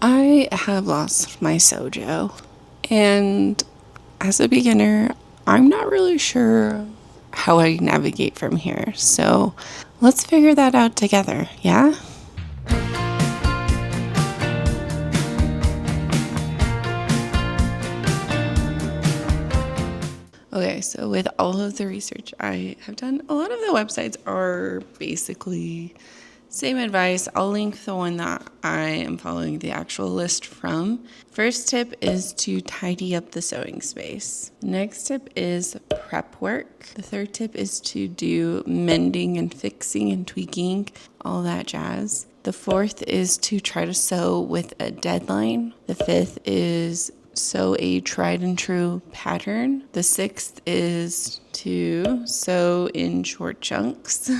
I have lost my Sewjo, and as a beginner, I'm not really sure how I navigate from here. So let's figure that out together, yeah? Okay, so with all of the research I have done, a lot of the websites are basically same advice. I'll link the one that I am following the actual list from. First tip is to tidy up the sewing space. Next tip is prep work. The third tip is to do mending and fixing and tweaking, all that jazz. The fourth is to try to sew with a deadline. The fifth is sew a tried and true pattern. The sixth is to sew in short chunks.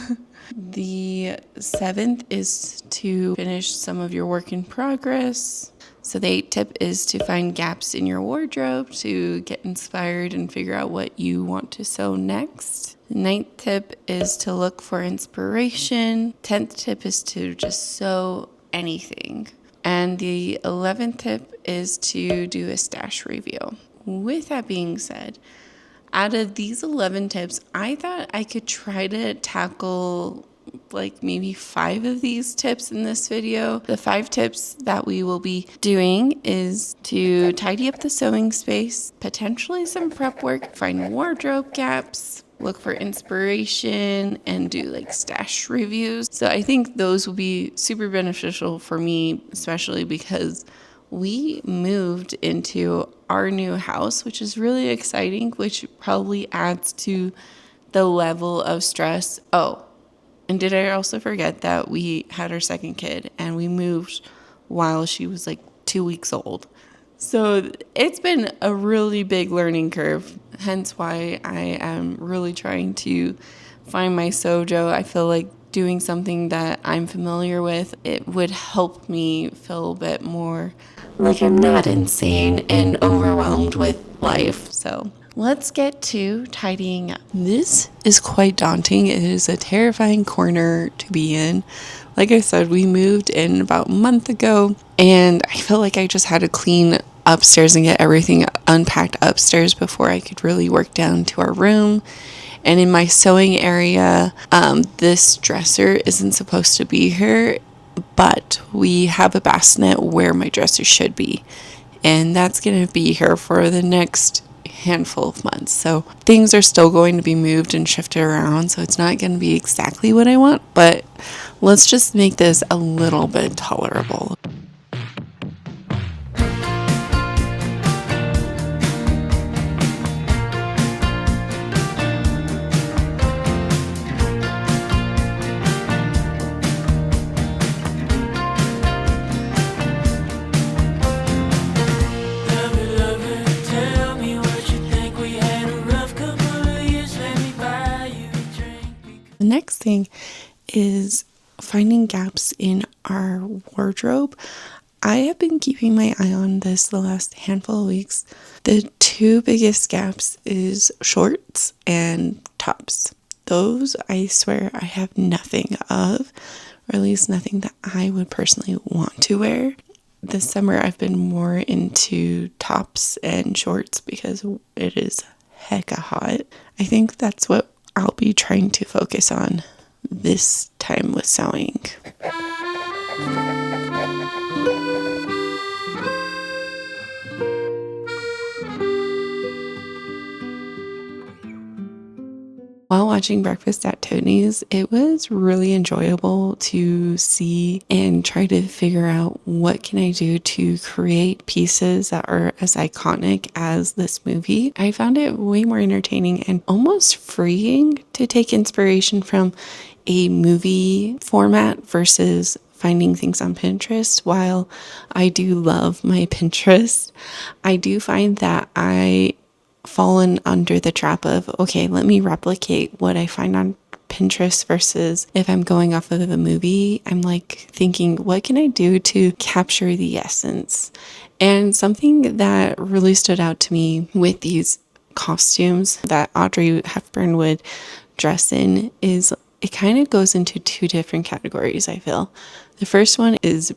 The seventh is to finish some of your work in progress. So the eighth tip is to find gaps in your wardrobe to get inspired and figure out what you want to sew next. The ninth tip is to look for inspiration. 10th tip is to just sew anything. And the 11th tip is to do a stash review. With that being said, out of these 11 tips, I thought I could try to tackle like maybe 5 of these tips in this video. The 5 tips that we will be doing is to tidy up the sewing space, potentially some prep work, find wardrobe gaps, look for inspiration, and do like stash reviews. So I think those will be super beneficial for me, especially because we moved into our new house, which is really exciting, which probably adds to the level of stress. Oh, and did I also forget that we had our second kid and we moved while she was like 2 weeks old? So it's been a really big learning curve, hence why I am really trying to find my Sewjo. I feel like doing something that I'm familiar with, it would help me feel a bit more like I'm not insane and overwhelmed with life. So let's get to tidying up. This is quite daunting. It is a terrifying corner to be in. Like I said, we moved in about a month ago, and I felt like I just had to clean upstairs and get everything unpacked upstairs before I could really work down to our room. And in my sewing area, this dresser isn't supposed to be here, but we have a bassinet where my dresser should be. And that's going to be here for the next handful of months. So things are still going to be moved and shifted around. So it's not going to be exactly what I want, but let's just make this a little bit tolerable. The next thing is finding gaps in our wardrobe. I have been keeping my eye on this the last handful of weeks. The 2 biggest gaps is shorts and tops. Those, I swear, I have nothing of, or at least nothing that I would personally want to wear. This summer, I've been more into tops and shorts because it is hecka hot. I think that's what I'll be trying to focus on this time with sewing. While watching Breakfast at Tony's, it was really enjoyable to see and try to figure out what can I do to create pieces that are as iconic as this movie. I found it way more entertaining and almost freeing to take inspiration from a movie format versus finding things on Pinterest. While I do love my Pinterest, I do find that I fallen under the trap of, okay, let me replicate what I find on Pinterest versus if I'm going off of a movie, I'm like thinking, what can I do to capture the essence? And something that really stood out to me with these costumes that Audrey Hepburn would dress in is it kind of goes into 2 different categories, I feel. The first one is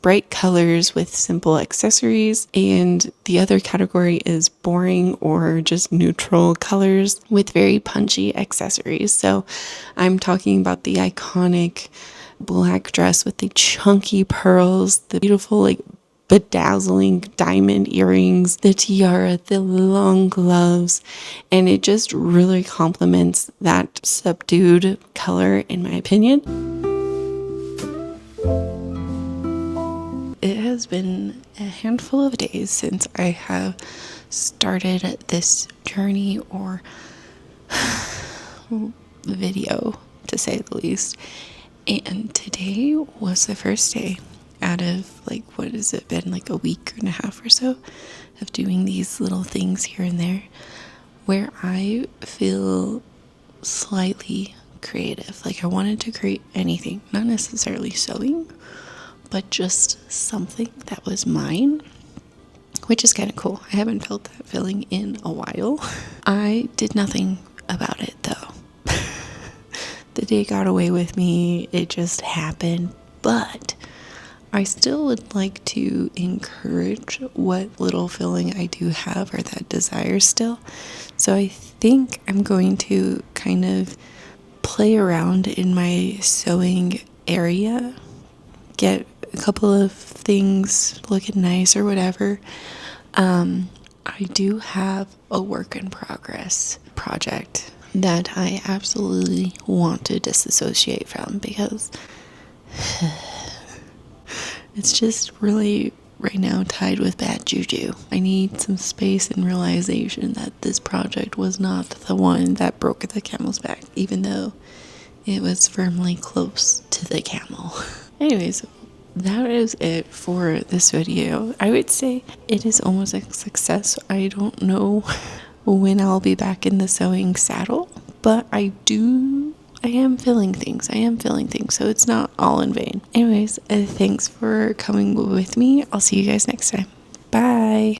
bright colors with simple accessories, and the other category is boring or just neutral colors with very punchy accessories. So I'm talking about the iconic black dress with the chunky pearls, the beautiful bedazzling diamond earrings, the tiara, the long gloves, and it just really complements that subdued color, in my opinion. It has been a handful of days since I have started this journey or video, to say the least. And today was the first day out of what has it been, a week and a half or so of doing these little things here and there where I feel slightly creative. I wanted to create anything, not necessarily sewing, but just something that was mine, which is kind of cool. I haven't felt that feeling in a while. I did nothing about it though. The day got away with me. It just happened. But I still would like to encourage what little feeling I do have, or that desire still. So I think I'm going to kind of play around in my sewing area, get a couple of things looking nice or whatever. I do have a work in progress project that I absolutely want to disassociate from, because it's just really right now tied with bad juju. I need some space and realization that this project was not the one that broke the camel's back, even though it was firmly close to the camel. Anyways, that is it for this video. I would say it is almost a success. I don't know when I'll be back in the sewing saddle, but I am feeling things. So it's not all in vain. Anyways, thanks for coming with me. I'll see you guys next time. Bye.